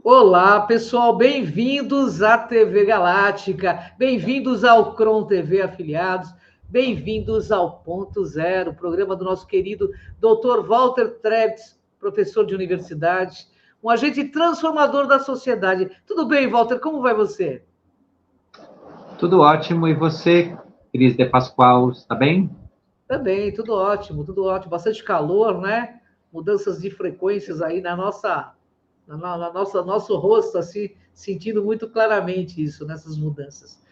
Olá, pessoal, bem-vindos à TV Galáctica, bem-vindos ao Cron TV Afiliados, bem-vindos ao Ponto Zero, programa do nosso querido Dr. Walter Trebs, professor de universidade, um agente transformador da sociedade. Tudo bem, Walter? Como vai você? Tudo ótimo. E você, Cris de Pascoal, está bem? Também, tudo ótimo, tudo ótimo. Bastante calor, né? Mudanças de frequências aí nosso rosto, assim, sentindo muito claramente isso, nessas mudanças.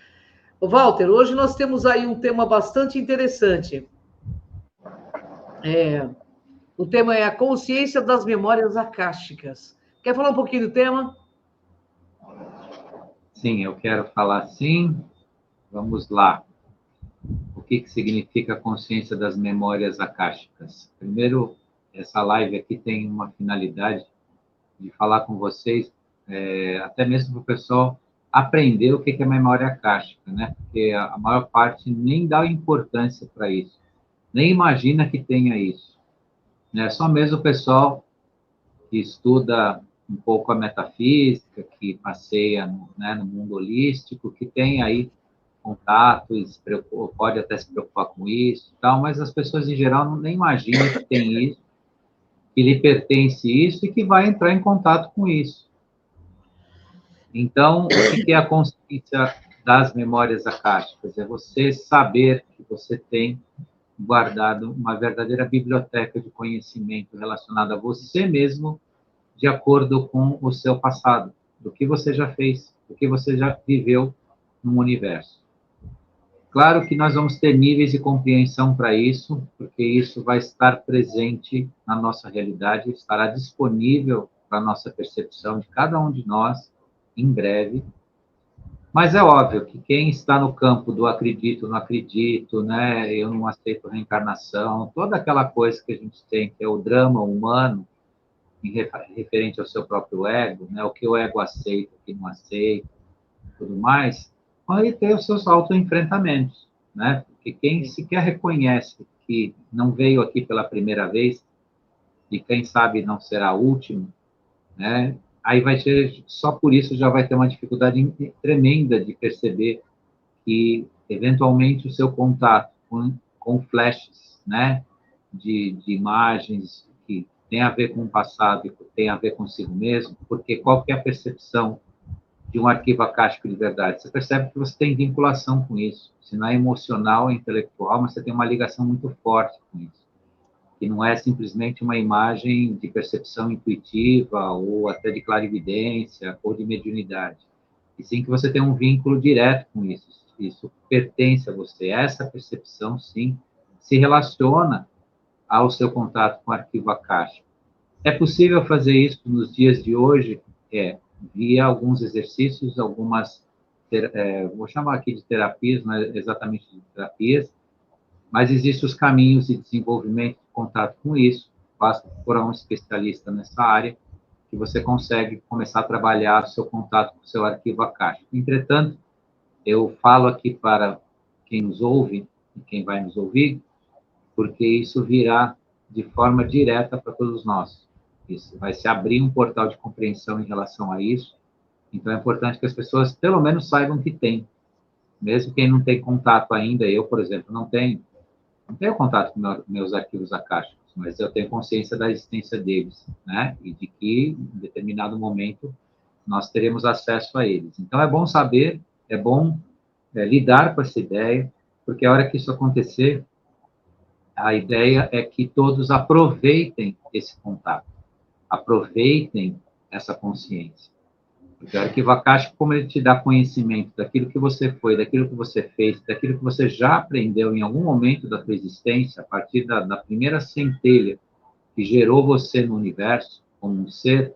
Ô, Walter, hoje nós temos aí um tema bastante interessante. O tema é a consciência das memórias acásticas. Quer falar um pouquinho do tema? Sim, eu quero falar sim. Vamos lá. O que significa a consciência das memórias acásticas? Primeiro, essa live aqui tem uma finalidade de falar com vocês, até mesmo para o pessoal aprender o que é memória acástica, né? Porque a maior parte nem dá importância para isso, nem imagina que tenha isso, né? Só mesmo o pessoal que estuda um pouco a metafísica, que passeia no mundo holístico, que tem aí contato, e pode até se preocupar com isso, tal, mas as pessoas em geral nem imaginam que tem isso, que lhe pertence isso e que vai entrar em contato com isso. Então, o que é a consciência das memórias acásticas? É você saber que você tem guardado uma verdadeira biblioteca de conhecimento relacionada a você mesmo, de acordo com o seu passado, do que você já fez, do que você já viveu no universo. Claro que nós vamos ter níveis de compreensão para isso, porque isso vai estar presente na nossa realidade, estará disponível para a nossa percepção de cada um de nós em breve. Mas é óbvio que quem está no campo do acredito, não acredito, né? Eu não aceito reencarnação, toda aquela coisa que a gente tem, que é o drama humano, referente ao seu próprio ego, né? O que o ego aceita, o que não aceita, tudo mais, vai ter os seus autoenfrentamentos, né? Porque quem sequer reconhece que não veio aqui pela primeira vez, e quem sabe não será a última, né? Aí vai ter, só por isso já vai ter uma dificuldade tremenda de perceber que, eventualmente, o seu contato com flashes, né? De imagens que tem a ver com o passado e tem a ver consigo mesmo, porque qual que é a percepção de um arquivo acástico de verdade? Você percebe que você tem vinculação com isso, se não é emocional, é intelectual, mas você tem uma ligação muito forte com isso, que não é simplesmente uma imagem de percepção intuitiva ou até de clarividência ou de mediunidade, e sim que você tem um vínculo direto com isso, isso pertence a você, essa percepção, sim, se relaciona ao seu contato com o arquivo acástico. É possível fazer isso nos dias de hoje? Via alguns exercícios, algumas, vou chamar aqui de terapias, não é exatamente de terapias, mas existem os caminhos de desenvolvimento de contato com isso, basta procurar um especialista nessa área, que você consegue começar a trabalhar o seu contato com o seu arquivo acástico. Entretanto, eu falo aqui para quem nos ouve e quem vai nos ouvir, porque isso virá de forma direta para todos nós. Isso vai se abrir um portal de compreensão em relação a isso. Então, é importante que as pessoas, pelo menos, saibam que tem. Mesmo quem não tem contato ainda, eu, por exemplo, não tenho contato com meus arquivos acásticos, mas eu tenho consciência da existência deles, né? E de que, em determinado momento, nós teremos acesso a eles. Então, é bom saber, é bom lidar com essa ideia, porque a hora que isso acontecer, a ideia é que todos aproveitem esse contato, aproveitem essa consciência. Porque o arquivo acástico, como ele te dá conhecimento daquilo que você foi, daquilo que você fez, daquilo que você já aprendeu em algum momento da sua existência, a partir da primeira centelha que gerou você no universo, como um ser,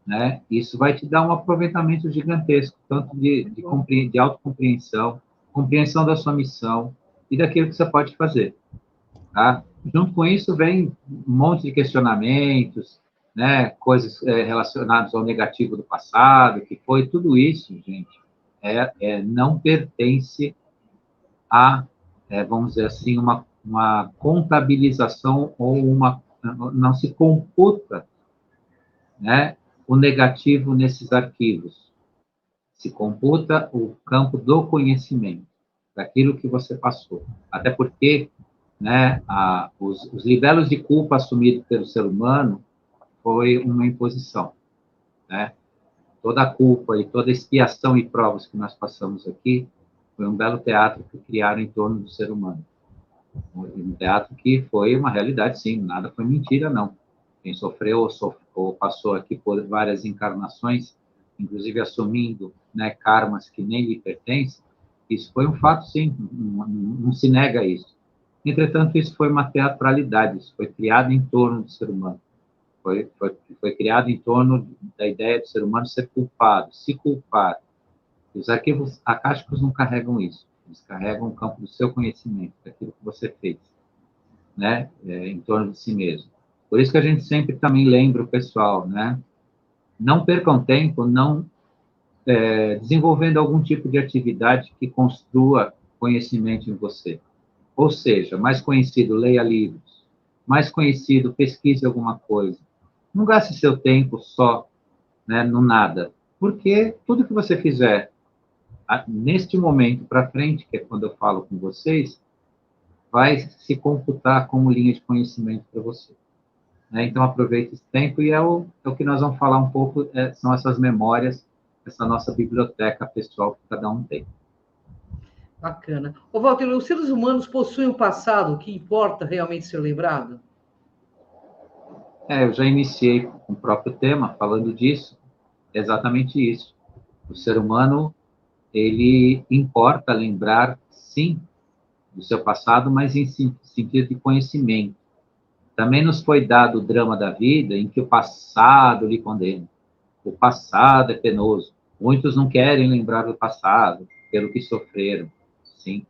né? Isso vai te dar um aproveitamento gigantesco, tanto de autocompreensão, compreensão da sua missão e daquilo que você pode fazer. Tá? Junto com isso vem um monte de questionamentos, né, coisas relacionadas ao negativo do passado, que foi tudo isso, gente, não pertence a, vamos dizer assim, uma contabilização ou não se computa, né, o negativo nesses arquivos. Se computa o campo do conhecimento, daquilo que você passou. Até porque, né, os libelos de culpa assumidos pelo ser humano foi uma imposição, né? Toda a culpa e toda a expiação e provas que nós passamos aqui foi um belo teatro que criaram em torno do ser humano. Um teatro que foi uma realidade, sim, nada foi mentira, não. Quem sofreu ou passou aqui por várias encarnações, inclusive assumindo, né, karmas que nem lhe pertencem, isso foi um fato, sim, não se nega isso. Entretanto, isso foi uma teatralidade, isso foi criado em torno do ser humano. Foi criado em torno da ideia do ser humano ser culpado, se culpar. Os arquivos acásticos não carregam isso. Eles carregam o campo do seu conhecimento, daquilo que você fez, né, em torno de si mesmo. Por isso que a gente sempre também lembra o pessoal, né, não percam tempo, não desenvolvendo algum tipo de atividade que construa conhecimento em você. Ou seja, mais conhecido, leia livros. Mais conhecido, pesquise alguma coisa. Não gaste seu tempo só, né, no nada. Porque tudo que você fizer neste momento para frente, que é quando eu falo com vocês, vai se computar como linha de conhecimento para você. Né? Então, aproveite esse tempo e é o que nós vamos falar um pouco, são essas memórias, essa nossa biblioteca pessoal que cada um tem. Bacana. Ô, Walter, os seres humanos possuem um passado que importa realmente ser lembrado? Eu já iniciei com o próprio tema, falando disso, exatamente isso. O ser humano, ele importa lembrar, sim, do seu passado, mas em sentido de conhecimento. Também nos foi dado o drama da vida em que o passado lhe condena. O passado é penoso. Muitos não querem lembrar do passado, pelo que sofreram. Sim,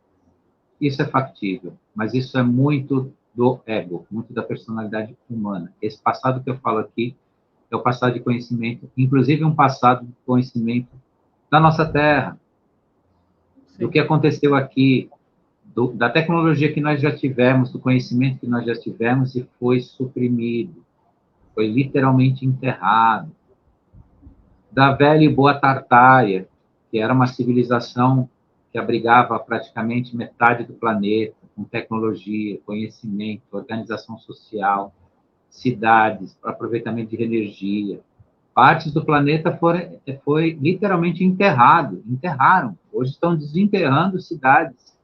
isso é factível, mas isso é muito do ego, muito da personalidade humana. Esse passado que eu falo aqui é o passado de conhecimento, inclusive um passado de conhecimento da nossa Terra, do que aconteceu aqui, da tecnologia que nós já tivemos, do conhecimento que nós já tivemos e foi suprimido, foi literalmente enterrado. Da velha e boa Tartária, que era uma civilização que abrigava praticamente metade do planeta, com tecnologia, conhecimento, organização social, cidades, aproveitamento de energia. Partes do planeta foi literalmente enterraram. Hoje estão desenterrando cidades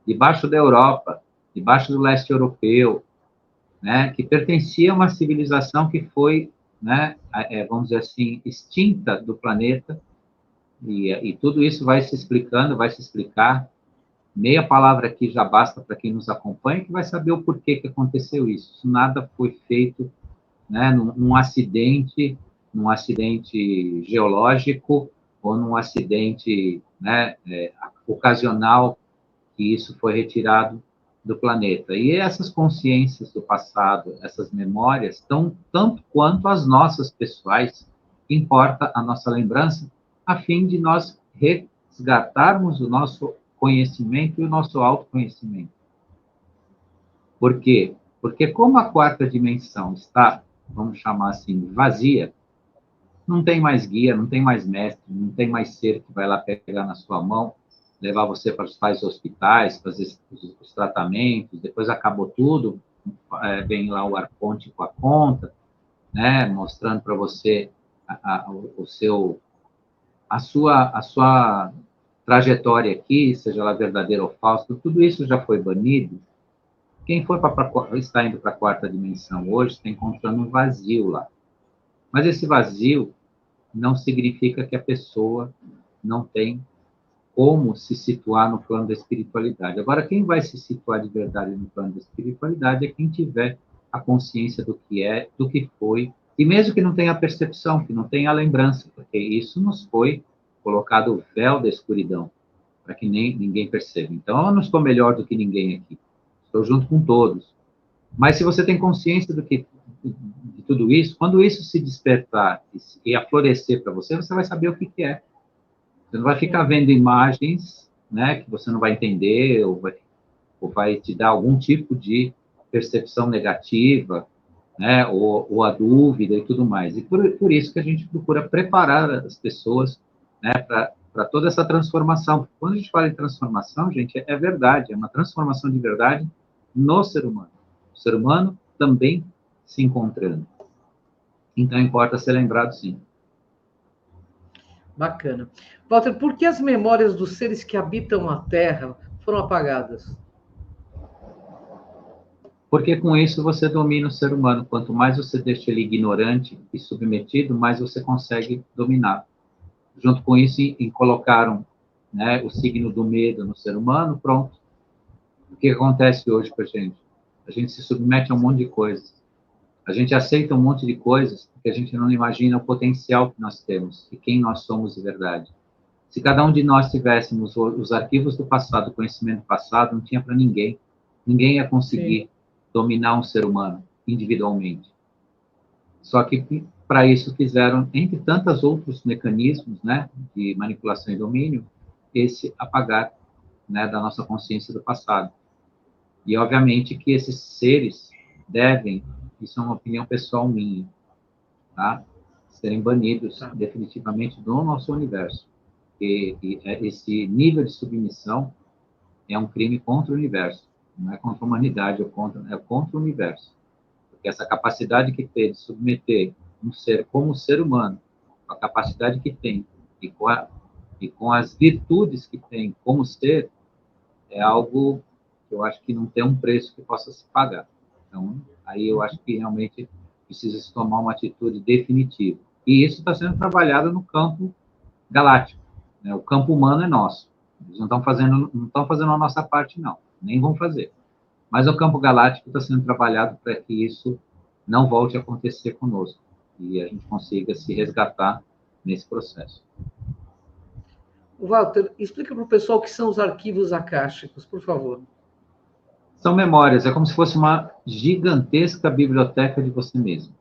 debaixo da Europa, debaixo do leste europeu, né, que pertencia a uma civilização que foi, né, vamos dizer assim, extinta do planeta, e tudo isso vai se explicando, vai se explicar. Meia palavra aqui já basta para quem nos acompanha, que vai saber o porquê que aconteceu isso. Isso nada foi feito, né, num acidente geológico ou num acidente, né, ocasional, que isso foi retirado do planeta. E essas consciências do passado, essas memórias, tanto quanto as nossas pessoais, importa a nossa lembrança, a fim de nós resgatarmos o nosso conhecimento e o nosso autoconhecimento. Por quê? Porque como a quarta dimensão está, vamos chamar assim, vazia, não tem mais guia, não tem mais mestre, não tem mais ser que vai lá pegar na sua mão, levar você para os tais hospitais, fazer os tratamentos, depois acabou tudo, vem lá o arconte com a conta, né, mostrando para você a sua trajetória aqui, seja ela verdadeira ou falsa, tudo isso já foi banido. Quem está indo para a quarta dimensão hoje está encontrando um vazio lá. Mas esse vazio não significa que a pessoa não tem como se situar no plano da espiritualidade. Agora, quem vai se situar de verdade no plano da espiritualidade é quem tiver a consciência do que é, do que foi, e mesmo que não tenha a percepção, que não tenha a lembrança, porque isso nos foi colocado o véu da escuridão, para que ninguém perceba. Então, eu não estou melhor do que ninguém aqui. Estou junto com todos. Mas se você tem consciência de tudo isso, quando isso se despertar e aflorescer para você, você vai saber o que é. Você não vai ficar vendo imagens, né, que você não vai entender ou vai te dar algum tipo de percepção negativa, né, ou a dúvida e tudo mais. E por isso que a gente procura preparar as pessoas, né, para toda essa transformação. Quando a gente fala em transformação, gente, é verdade, é uma transformação de verdade no ser humano. O ser humano também se encontrando. Então, importa ser lembrado, sim. Bacana. Walter, por que as memórias dos seres que habitam a Terra foram apagadas? Porque com isso você domina o ser humano. Quanto mais você deixa ele ignorante e submetido, mais você consegue dominar. Junto com isso, colocaram, né, o signo do medo no ser humano, pronto. O que acontece hoje com a gente? A gente se submete a um monte de coisas. A gente aceita um monte de coisas porque a gente não imagina o potencial que nós temos e quem nós somos de verdade. Se cada um de nós tivéssemos os arquivos do passado, o conhecimento do passado, não tinha para ninguém. Ninguém ia conseguir Sim. dominar um ser humano individualmente. Só que para isso fizeram, entre tantos outros mecanismos, né, de manipulação e domínio, esse apagar, né, da nossa consciência do passado. E obviamente que esses seres devem, isso é uma opinião pessoal minha, tá, serem banidos definitivamente do nosso universo. E esse nível de submissão é um crime contra o universo, não é contra a humanidade, é contra o universo. Porque essa capacidade que tem de submeter um ser como ser humano, a capacidade que tem e com as virtudes que tem como ser, é algo que eu acho que não tem um preço que possa se pagar. Então, aí eu acho que realmente precisa se tomar uma atitude definitiva. E isso está sendo trabalhado no campo galáctico. Né? O campo humano é nosso. Eles não estão fazendo a nossa parte, não. Nem vão fazer. Mas o campo galáctico está sendo trabalhado para que isso não volte a acontecer conosco. E a gente consiga se resgatar nesse processo. Walter, explica para o pessoal o que são os arquivos akáshicos, por favor. São memórias, é como se fosse uma gigantesca biblioteca de você mesmo.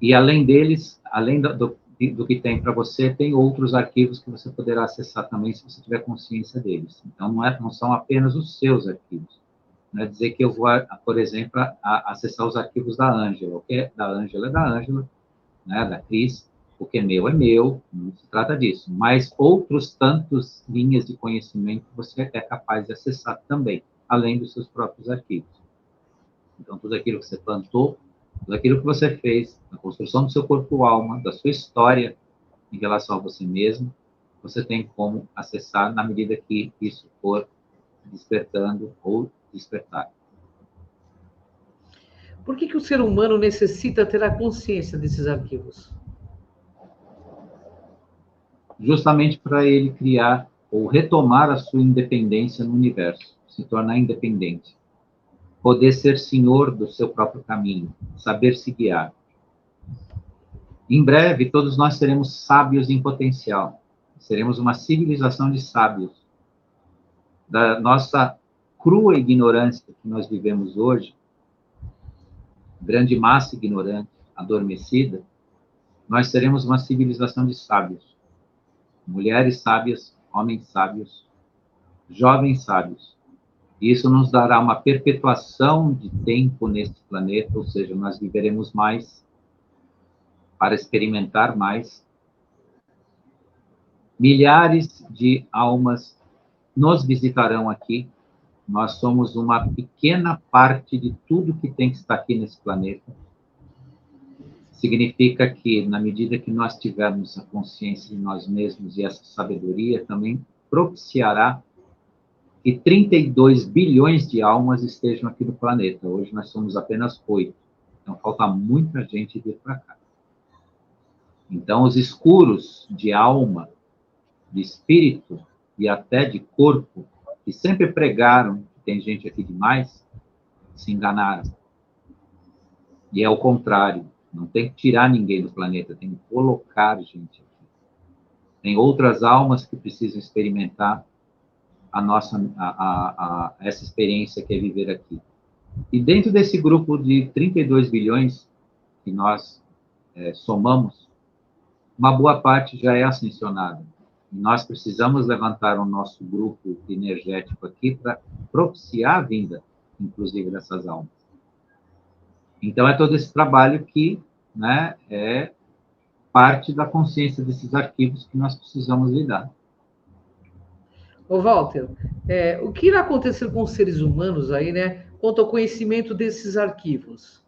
E além deles, além do que tem para você, tem outros arquivos que você poderá acessar também, se você tiver consciência deles. Então, não são apenas os seus arquivos. Não é dizer que eu vou, por exemplo, acessar os arquivos da Ângela. O que é da Ângela é da Ângela, né, da Cris. O que é meu, não se trata disso. Mas outros tantos linhas de conhecimento você é capaz de acessar também, além dos seus próprios arquivos. Então, tudo aquilo que você plantou, tudo aquilo que você fez, na construção do seu corpo-alma, da sua história em relação a você mesmo, você tem como acessar na medida que isso for despertando ou despertar. Por que o ser humano necessita ter a consciência desses arquivos? Justamente para ele criar ou retomar a sua independência no universo, se tornar independente. Poder ser senhor do seu próprio caminho, saber se guiar. Em breve, todos nós seremos sábios em potencial. Seremos uma civilização de sábios. Da nossa crua ignorância que nós vivemos hoje, grande massa ignorante, adormecida, nós seremos uma civilização de sábios. Mulheres sábias, homens sábios, jovens sábios. Isso nos dará uma perpetuação de tempo neste planeta, ou seja, nós viveremos mais para experimentar mais. Milhares de almas nos visitarão aqui. Nós somos uma pequena parte de tudo que tem que estar aqui nesse planeta. Significa que, na medida que nós tivermos a consciência de nós mesmos e essa sabedoria, também propiciará que 32 bilhões de almas estejam aqui no planeta. Hoje nós somos apenas 8. Então, falta muita gente vir para cá. Então, os escuros de alma, de espírito e até de corpo, que sempre pregaram que tem gente aqui demais, se enganaram. E é o contrário. Não tem que tirar ninguém do planeta, tem que colocar gente aqui. Tem outras almas que precisam experimentar essa experiência que é viver aqui. E dentro desse grupo de 32 bilhões que nós somamos, uma boa parte já é ascensionada. E nós precisamos levantar o nosso grupo energético aqui para propiciar a vinda, inclusive, dessas almas. Então, é todo esse trabalho que, né, é parte da consciência desses arquivos que nós precisamos lidar. Ô, Walter, o que irá acontecer com os seres humanos aí, né, quanto ao conhecimento desses arquivos?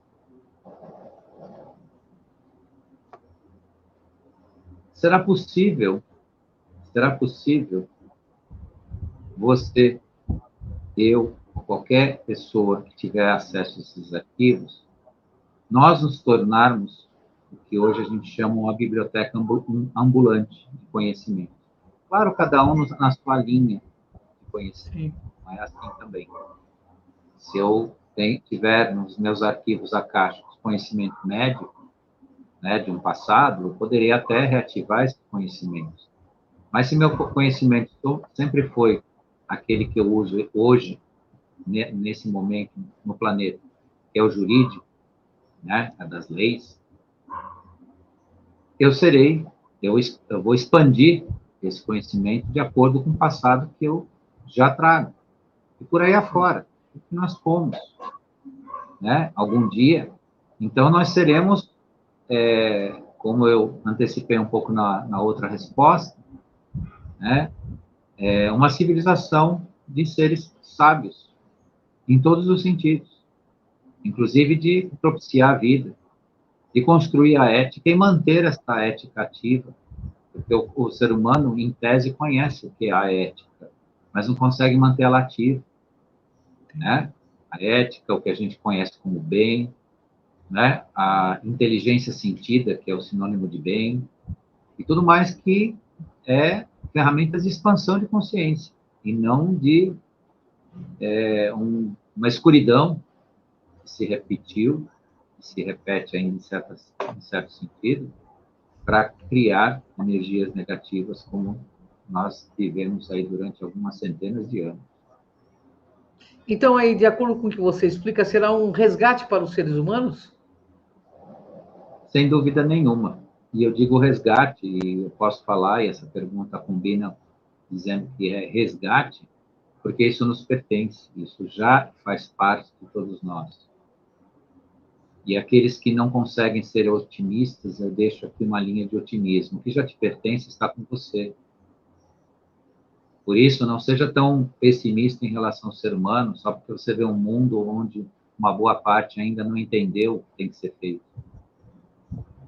Será possível você, eu, qualquer pessoa que tiver acesso a esses arquivos, nós nos tornarmos o que hoje a gente chama uma biblioteca ambulante de conhecimento. Claro, cada um na sua linha de conhecimento, mas assim também. Se eu tiver nos meus arquivos acásticos conhecimento médico, né, de um passado, eu poderia até reativar esse conhecimento. Mas se meu conhecimento sempre foi aquele que eu uso hoje, nesse momento, no planeta, que é o jurídico, né, das leis, eu vou expandir esse conhecimento de acordo com o passado que eu já trago. E por aí afora, o que nós fomos, né, algum dia. Então, nós seremos, como eu antecipei um pouco na outra resposta, né, uma civilização de seres sábios, em todos os sentidos, inclusive de propiciar a vida, de construir a ética e manter essa ética ativa, porque o ser humano, em tese, conhece o que é a ética, mas não consegue manter ela ativa, né? A ética, o que a gente conhece como bem, né? A inteligência sentida, que é o sinônimo de bem, e tudo mais que é ferramentas de expansão de consciência, e não de uma escuridão que se repetiu, que se repete ainda em certo sentido, para criar energias negativas como nós vivemos aí durante algumas centenas de anos. Então, aí, de acordo com o que você explica, será um resgate para os seres humanos? Sem dúvida nenhuma. E eu digo resgate, e eu posso falar, e essa pergunta combina dizendo que é resgate, porque isso nos pertence, isso já faz parte de todos nós. E aqueles que não conseguem ser otimistas, eu deixo aqui uma linha de otimismo. O que já te pertence está com você. Por isso, não seja tão pessimista em relação ao ser humano, só porque você vê um mundo onde uma boa parte ainda não entendeu o que tem que ser feito.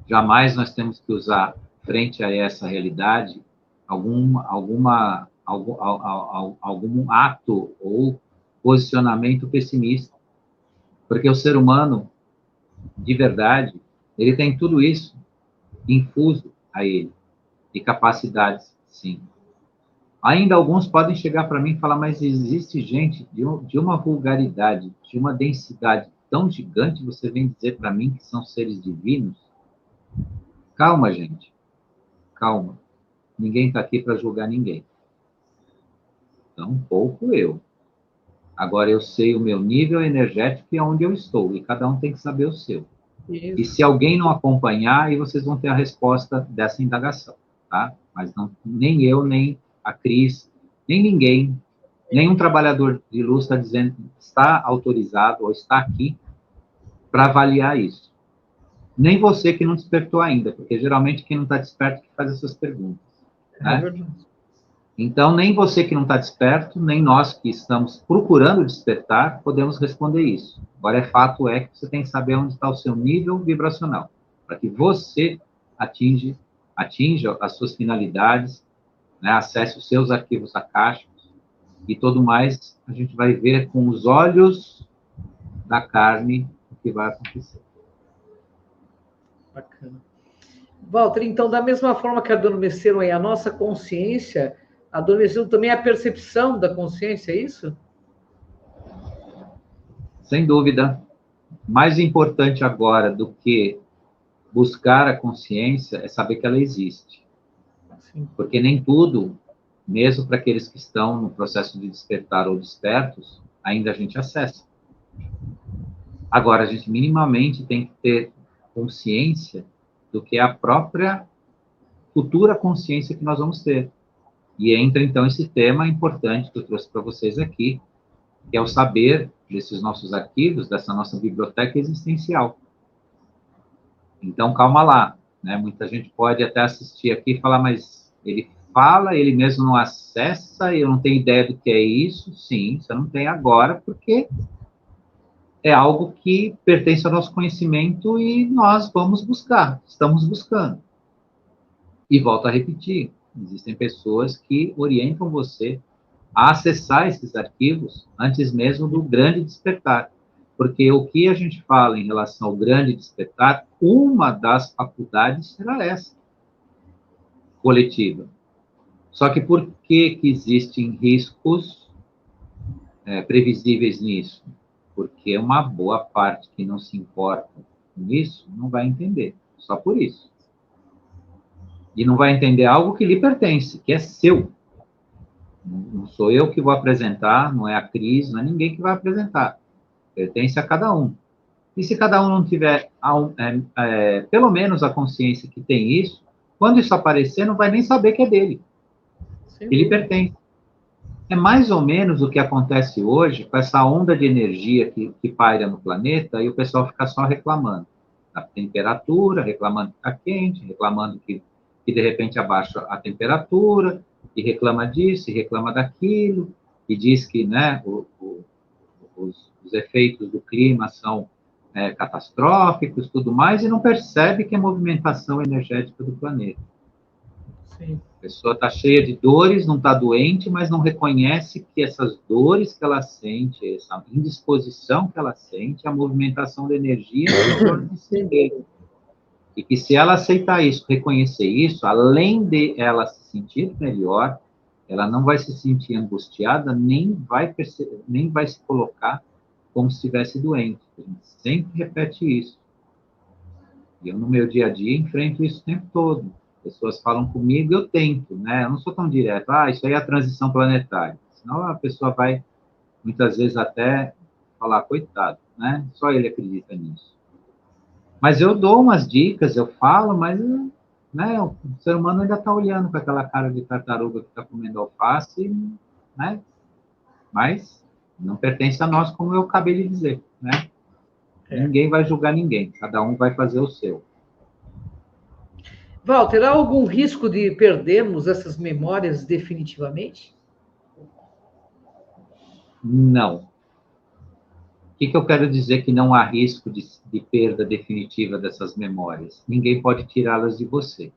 Jamais nós temos que usar, frente a essa realidade, algum ato ou posicionamento pessimista. Porque o ser humano, de verdade, ele tem tudo isso infuso a ele, de capacidades, sim. Ainda alguns podem chegar para mim e falar, mas existe gente de uma vulgaridade, de uma densidade tão gigante, você vem dizer para mim que são seres divinos? Calma, gente. Calma. Ninguém está aqui para julgar ninguém. Tampouco eu. Agora, eu sei o meu nível energético e aonde eu estou, e cada um tem que saber o seu. Isso. E se alguém não acompanhar, aí vocês vão ter a resposta dessa indagação, tá? Mas não, nem eu, nem a Cris, nem ninguém, nenhum trabalhador de luz está dizendo que está autorizado ou está aqui para avaliar isso. Nem você que não despertou ainda, porque geralmente quem não está desperto que faz essas perguntas. Né? É verdade. Então, nem você que não está desperto, nem nós que estamos procurando despertar, podemos responder isso. Agora, fato é que você tem que saber onde está o seu nível vibracional, para que você atinja as suas finalidades, né, acesse os seus arquivos acásticos e tudo mais, a gente vai ver com os olhos da carne o que vai acontecer. Bacana. Walter, então, da mesma forma que adormeceram aí a nossa consciência, adormeceu também a percepção da consciência, é isso? Sem dúvida. Mais importante agora do que buscar a consciência é saber que ela existe. Sim. Porque nem tudo, mesmo para aqueles que estão no processo de despertar ou despertos, ainda a gente acessa. Agora, a gente minimamente tem que ter consciência do que é a própria futura consciência que nós vamos ter. E entra, então, esse tema importante que eu trouxe para vocês aqui, que é o saber desses nossos arquivos, dessa nossa biblioteca existencial. Então, calma lá, né? Muita gente pode até assistir aqui e falar, mas ele fala, ele mesmo não acessa, eu não tenho ideia do que é isso. Sim, você não tem agora, porque é algo que pertence ao nosso conhecimento e nós vamos buscar, estamos buscando. E volto a repetir, existem pessoas que orientam você a acessar esses arquivos antes mesmo do grande despertar. Porque o que a gente fala em relação ao grande despertar, uma das faculdades será essa, coletiva. Só que por que existem riscos previsíveis nisso? Porque uma boa parte que não se importa com isso não vai entender, só por isso. E não vai entender algo que lhe pertence, que é seu. Não sou eu que vou apresentar, não é a Cris, não é ninguém que vai apresentar. Pertence a cada um. E se cada um não tiver, pelo menos, a consciência que tem isso, quando isso aparecer, não vai nem saber que é dele. Ele pertence. É mais ou menos o que acontece hoje com essa onda de energia que paira no planeta e o pessoal fica só reclamando da temperatura, reclamando que está quente, reclamando que de repente abaixa a temperatura, e reclama disso, e reclama daquilo, e diz que, né, os efeitos do clima são catastróficos, tudo mais, e não percebe que é movimentação energética do planeta. Sim. A pessoa está cheia de dores, não está doente, mas não reconhece que essas dores que ela sente, essa indisposição que ela sente, é a movimentação da energia em torno de si mesma. E que se ela aceitar isso, reconhecer isso, além de ela se sentir melhor, ela não vai se sentir angustiada, nem vai se colocar como se estivesse doente. A gente sempre repete isso. E eu, no meu dia a dia, enfrento isso o tempo todo. Pessoas falam comigo, eu tento, né? Eu não sou tão direto. Isso aí é a transição planetária. Senão a pessoa vai, muitas vezes, até falar, coitado, né? Só ele acredita nisso. Mas eu dou umas dicas, eu falo, mas, né? O ser humano ainda está olhando com aquela cara de tartaruga que está comendo alface, né? Mas não pertence a nós, como eu acabei de dizer, né? Ninguém vai julgar ninguém, cada um vai fazer o seu. Walter, há algum risco de perdermos essas memórias definitivamente? Não. O que eu quero dizer que não há risco de perda definitiva dessas memórias? Ninguém pode tirá-las de você.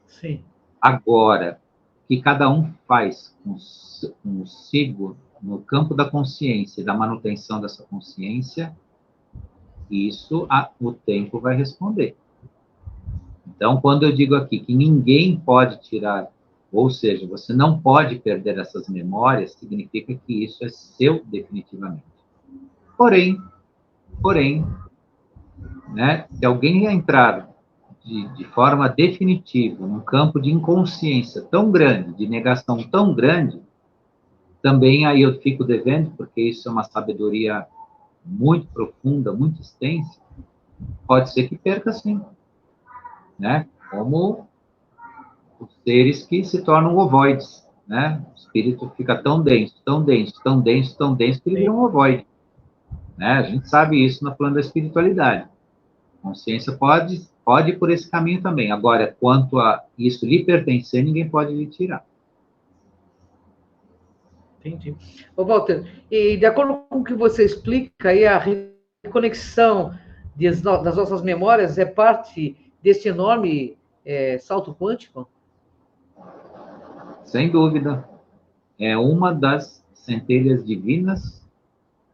Sim. Agora, o que cada um faz consigo no campo da consciência, da manutenção dessa consciência, isso o tempo vai responder. Então, quando eu digo aqui que ninguém pode tirar, ou seja, você não pode perder essas memórias, significa que isso é seu definitivamente. Porém, né, se alguém entrar de forma definitiva num campo de inconsciência tão grande, de negação tão grande, também aí eu fico devendo, porque isso é uma sabedoria muito profunda, muito extensa, pode ser que perca sim, né? Como os seres que se tornam ovoides, né? O espírito fica tão denso, tão denso, tão denso, tão denso, que ele vira um ovoide. Né? A gente sabe isso no plano da espiritualidade. A consciência pode ir por esse caminho também. Agora, quanto a isso lhe pertencer, ninguém pode lhe tirar. Entendi. Ô, Walter, e de acordo com o que você explica, aí a reconexão das nossas memórias é parte desse enorme salto quântico? Sem dúvida. É uma das centelhas divinas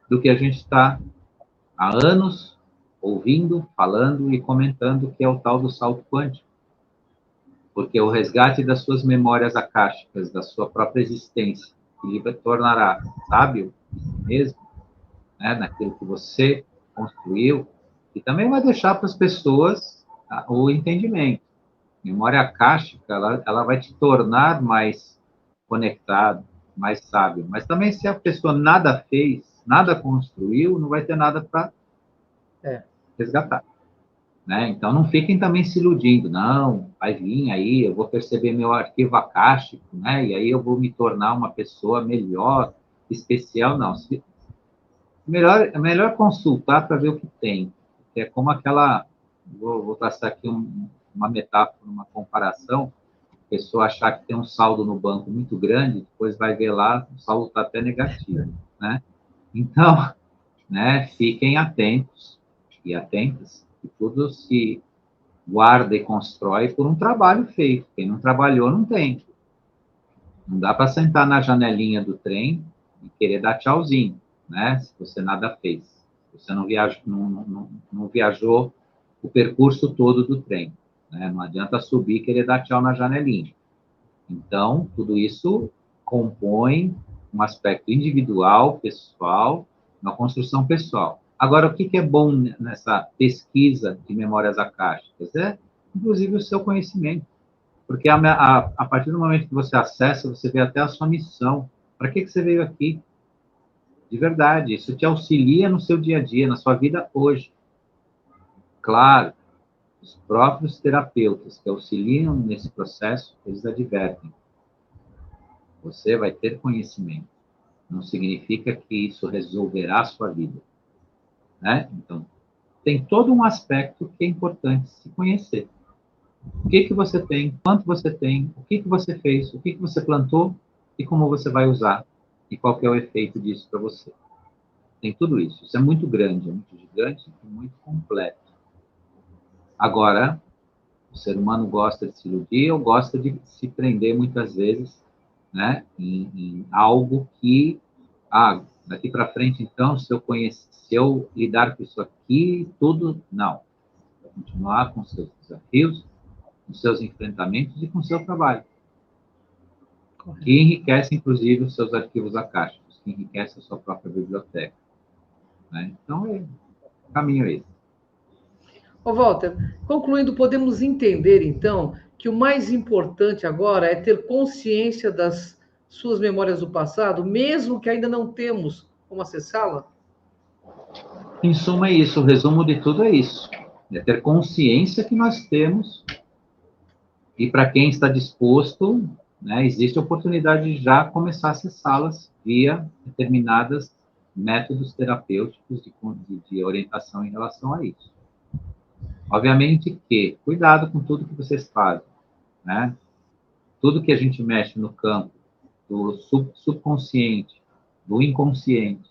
do que a gente está há anos ouvindo, falando e comentando, que é o tal do salto quântico. Porque o resgate das suas memórias akáshicas, da sua própria existência, que lhe tornará sábio mesmo, né, naquilo que você construiu, e também vai deixar para as pessoas o entendimento. Memória akáshica, ela vai te tornar mais conectado, mais sábio. Mas também, se a pessoa nada fez, nada construiu, não vai ter nada para resgatar. Né? Então, não fiquem também se iludindo. Não, vai vir aí, eu vou perceber meu arquivo akáshico, né? E aí eu vou me tornar uma pessoa melhor, especial. Não, se É melhor consultar para ver o que tem. É como aquela... Vou traçar aqui uma metáfora, uma comparação. A pessoa achar que tem um saldo no banco muito grande, depois vai ver lá, o saldo está até negativo, né? Então, né, fiquem atentos e atentas, que tudo se guarda e constrói por um trabalho feito. Quem não trabalhou, não tem. Não dá para sentar na janelinha do trem e querer dar tchauzinho, né? Se você nada fez. Se você não viajou o percurso todo do trem, né? Não adianta subir e querer dar tchau na janelinha. Então, tudo isso compõe um aspecto individual, pessoal, uma construção pessoal. Agora, o que é bom nessa pesquisa de memórias akáshicas? É, inclusive, o seu conhecimento. Porque a partir do momento que você acessa, você vê até a sua missão. Para que você veio aqui? De verdade, isso te auxilia no seu dia a dia, na sua vida hoje. Claro, os próprios terapeutas que auxiliam nesse processo, eles advertem. Você vai ter conhecimento. Não significa que isso resolverá a sua vida, né? Então, tem todo um aspecto que é importante se conhecer. O que você tem, quanto você tem, o que você fez, o que você plantou e como você vai usar e qual que é o efeito disso para você. Tem tudo isso. Isso é muito grande, é muito gigante e muito completo. Agora, o ser humano gosta de se iludir ou gosta de se prender muitas vezes, né, em algo que, daqui para frente, então, se eu lidar com isso aqui, tudo, não. Vai continuar com seus desafios, com seus enfrentamentos e com seu trabalho. Correto. Que enriquece, inclusive, os seus arquivos akáshicos, que enriquece a sua própria biblioteca. Né? Então, o caminho é esse. Ô, Walter, concluindo, podemos entender, então, que o mais importante agora é ter consciência das suas memórias do passado, mesmo que ainda não temos como acessá-la? Em suma, é isso. O resumo de tudo é isso. É ter consciência que nós temos e para quem está disposto, né, existe a oportunidade de já começar a acessá-las via determinados métodos terapêuticos de orientação em relação a isso. Obviamente que, cuidado com tudo que vocês fazem, né? Tudo que a gente mexe no campo do subconsciente, do inconsciente,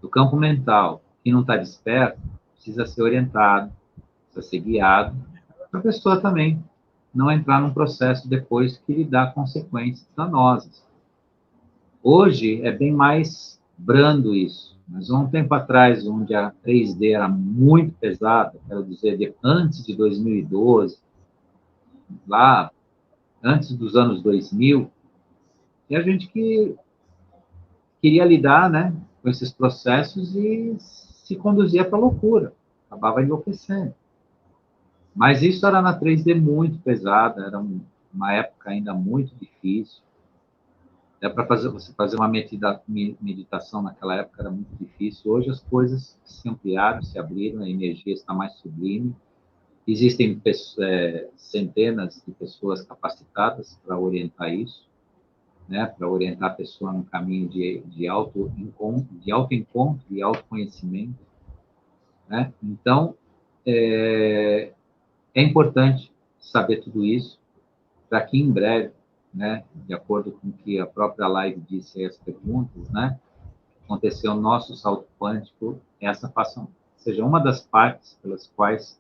do campo mental, que não está desperto, precisa ser orientado, precisa ser guiado, para a pessoa também não entrar num processo depois que lhe dá consequências danosas. Hoje é bem mais brando isso, mas um tempo atrás, onde a 3D era muito pesada, quero dizer, antes de 2012, lá, antes dos anos 2000, e a gente que queria lidar, né, com esses processos e se conduzia para a loucura, acabava enlouquecendo. Mas isso era na 3D muito pesada, era uma época ainda muito difícil. Até para você fazer uma meditação naquela época era muito difícil. Hoje as coisas se ampliaram, se abriram, a energia está mais sublime. Existem centenas de pessoas capacitadas para orientar isso, né? Para orientar a pessoa no caminho de autoencontro, de autoconhecimento. Né? Então, é importante saber tudo isso, para que em breve, né, de acordo com o que a própria live disse aí, as perguntas, né, aconteceu o nosso salto quântico, essa seja uma das partes pelas quais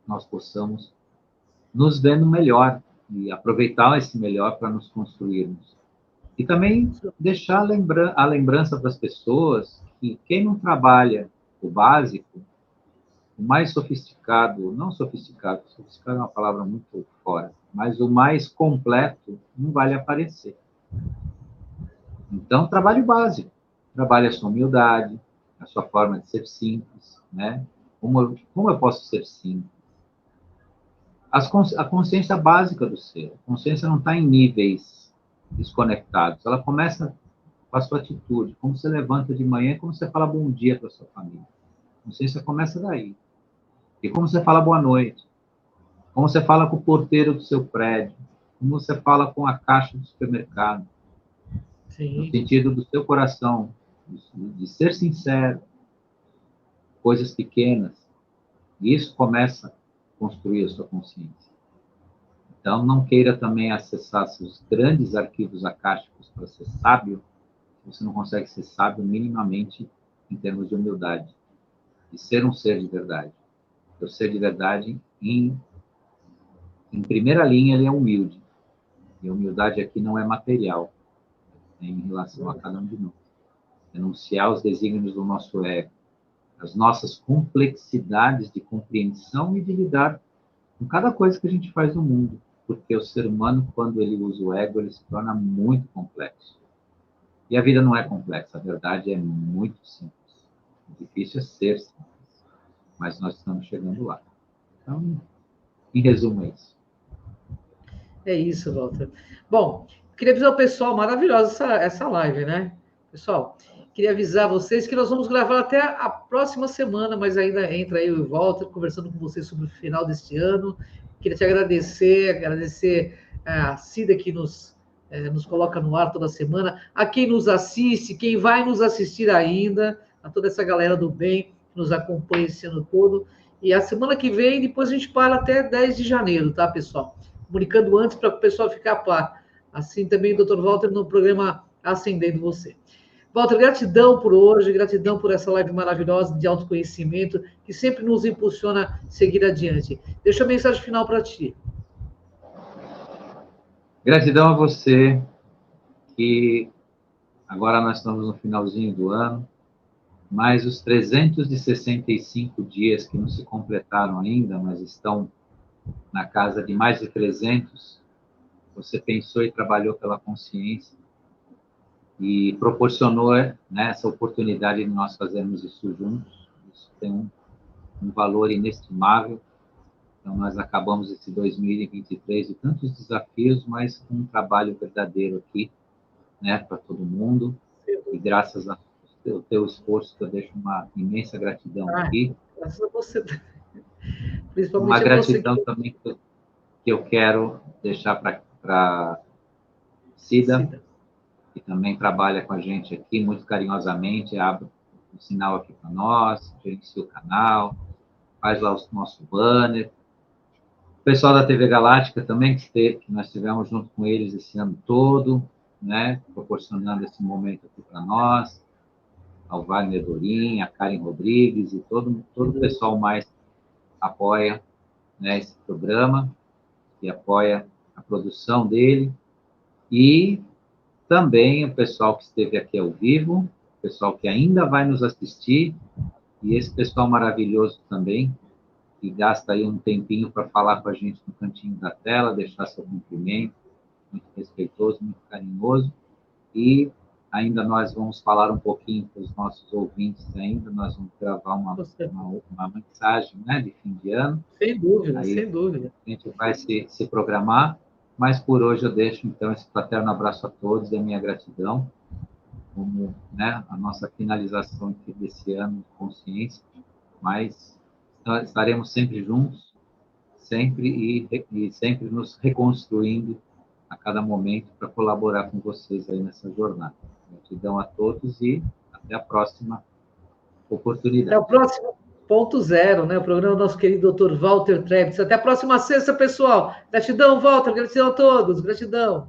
nós possamos nos ver no melhor e aproveitar esse melhor para nos construirmos. E também deixar a lembrança para as pessoas que quem não trabalha o básico, o mais sofisticado, não sofisticado é uma palavra muito fora, mas o mais completo não vai aparecer. Então, trabalhe o básico. Trabalhe a sua humildade, a sua forma de ser simples, né? Como eu posso ser simples? A consciência básica do ser. A consciência não está em níveis desconectados. Ela começa com a sua atitude. Como você levanta de manhã, como você fala bom dia para a sua família. A consciência começa daí. E como você fala boa noite. Como você fala com o porteiro do seu prédio. Como você fala com a caixa do supermercado. Sim. No sentido do seu coração. de ser sincero, coisas pequenas. E isso começa a construir a sua consciência. Então, não queira também acessar seus grandes arquivos akáshicos para ser sábio, você não consegue ser sábio minimamente em termos de humildade, de ser um ser de verdade. O ser de verdade, em primeira linha, ele é humilde. E a humildade aqui não é material, é em relação a cada um de nós. Denunciar os desígnios do nosso ego, as nossas complexidades de compreensão e de lidar com cada coisa que a gente faz no mundo. Porque o ser humano, quando ele usa o ego, ele se torna muito complexo. E a vida não é complexa, a verdade é muito simples. O difícil é ser simples, mas nós estamos chegando lá. Então, em resumo, é isso. É isso, Walter. Bom, queria avisar o pessoal, maravilhosa essa live, né? Pessoal, queria avisar vocês que nós vamos gravar até a próxima semana, mas ainda entra eu e o Walter conversando com vocês sobre o final deste ano. Queria te agradecer a Cida que nos coloca no ar toda semana, a quem nos assiste, quem vai nos assistir ainda, a toda essa galera do bem que nos acompanha esse ano todo. E a semana que vem, depois a gente para até 10 de janeiro, tá, pessoal? Comunicando antes para o pessoal ficar a par. Assim também o Dr. Walter no programa Acendendo Você. Walter, gratidão por hoje, gratidão por essa live maravilhosa de autoconhecimento, que sempre nos impulsiona a seguir adiante. Deixa a mensagem final para ti. Gratidão a você, que agora nós estamos no finalzinho do ano, mas os 365 dias que não se completaram ainda, mas estão na casa de mais de 300, você pensou e trabalhou pela consciência e proporcionou, né, essa oportunidade de nós fazermos isso juntos. Isso tem um valor inestimável. Então, nós acabamos esse 2023 de tantos desafios, mas com um trabalho verdadeiro aqui, né, para todo mundo. E graças ao teu esforço, eu deixo uma imensa gratidão aqui. Graças a você. Principalmente uma a gratidão você também que eu quero deixar para Cida, que também trabalha com a gente aqui muito carinhosamente, abre um sinal aqui para nós, gerencia o canal, faz lá o nosso banner. O pessoal da TV Galáctica também, que nós tivemos junto com eles esse ano todo, né, proporcionando esse momento aqui para nós, ao Wagner Dorim, a Karen Rodrigues e todo o pessoal mais apoia, né, esse programa, que apoia a produção dele, e também o pessoal que esteve aqui ao vivo, o pessoal que ainda vai nos assistir, e esse pessoal maravilhoso também, que gasta aí um tempinho para falar com a gente no cantinho da tela, deixar seu cumprimento, muito respeitoso, muito carinhoso, e ainda nós vamos falar um pouquinho para os nossos ouvintes ainda, nós vamos gravar uma mensagem, né, de fim de ano. Sem dúvida, aí, sem dúvida. A gente vai se programar, mas por hoje eu deixo, então, esse fraterno abraço a todos e a minha gratidão, como, né, a nossa finalização aqui desse ano de consciência, mas estaremos sempre juntos, sempre e sempre nos reconstruindo a cada momento para colaborar com vocês aí nessa jornada. Gratidão a todos e até a próxima oportunidade. Até o próximo ponto zero, né? O programa do nosso querido Dr. Walter Trebitz. Até a próxima sexta, pessoal. Gratidão, Walter. Gratidão a todos. Gratidão.